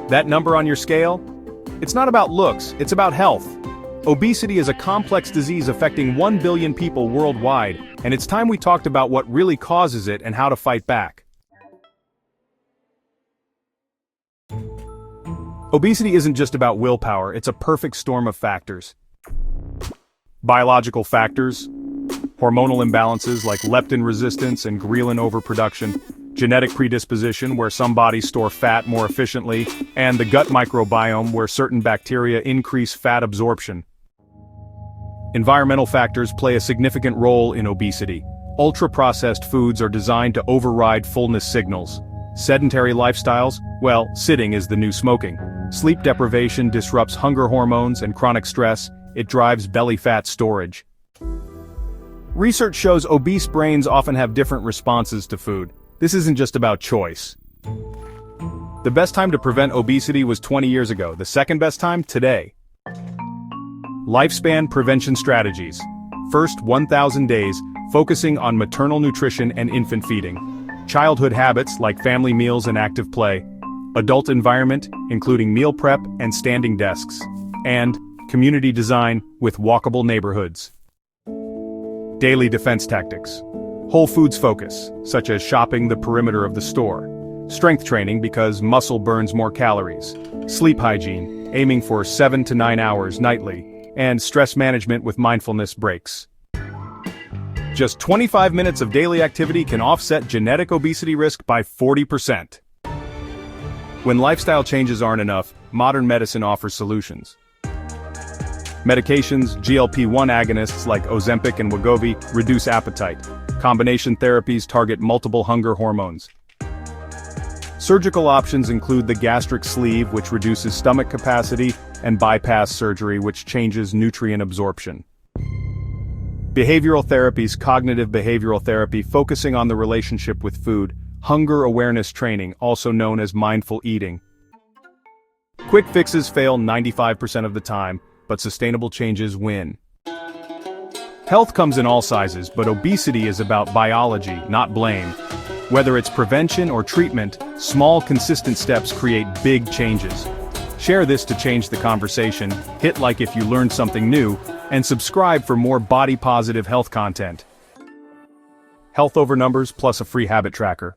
That number on your scale? It's not about looks, it's about health. Obesity is a complex disease affecting 1 billion people worldwide, and it's time we talked about what really causes it and how to fight back. Obesity isn't just about willpower, it's a perfect storm of factors. Biological factors, hormonal imbalances like leptin resistance and ghrelin overproduction, genetic predisposition where some bodies store fat more efficiently, and the gut microbiome where certain bacteria increase fat absorption. Environmental factors play a significant role in obesity. Ultra-processed foods are designed to override fullness signals. Sedentary lifestyles? Well, sitting is the new smoking. Sleep deprivation disrupts hunger hormones, and chronic stress, it drives belly fat storage. Research shows obese brains often have different responses to food. This isn't just about choice. The best time to prevent obesity was 20 years ago. The second best time, today. Lifespan prevention strategies. First 1,000 days, focusing on maternal nutrition and infant feeding. Childhood habits like family meals and active play. Adult environment, including meal prep and standing desks. And community design with walkable neighborhoods. Daily defense tactics. Whole foods focus, such as shopping the perimeter of the store. Strength training because muscle burns more calories. Sleep hygiene, aiming for 7 to 9 hours nightly. And stress management with mindfulness breaks. Just 25 minutes of daily activity can offset genetic obesity risk by 40%. When lifestyle changes aren't enough, modern medicine offers solutions. Medications, GLP-1 agonists like Ozempic and Wegovy reduce appetite. Combination therapies target multiple hunger hormones. Surgical options include the gastric sleeve, which reduces stomach capacity, and bypass surgery, which changes nutrient absorption. Behavioral therapies, cognitive behavioral therapy, focusing on the relationship with food. Hunger awareness training, also known as mindful eating. Quick fixes fail 95% of the time, but sustainable changes win. Health comes in all sizes, but obesity is about biology, not blame. Whether it's prevention or treatment, small, consistent steps create big changes. Share this to change the conversation, hit like if you learned something new, and subscribe for more body-positive health content. Health over numbers plus a free habit tracker.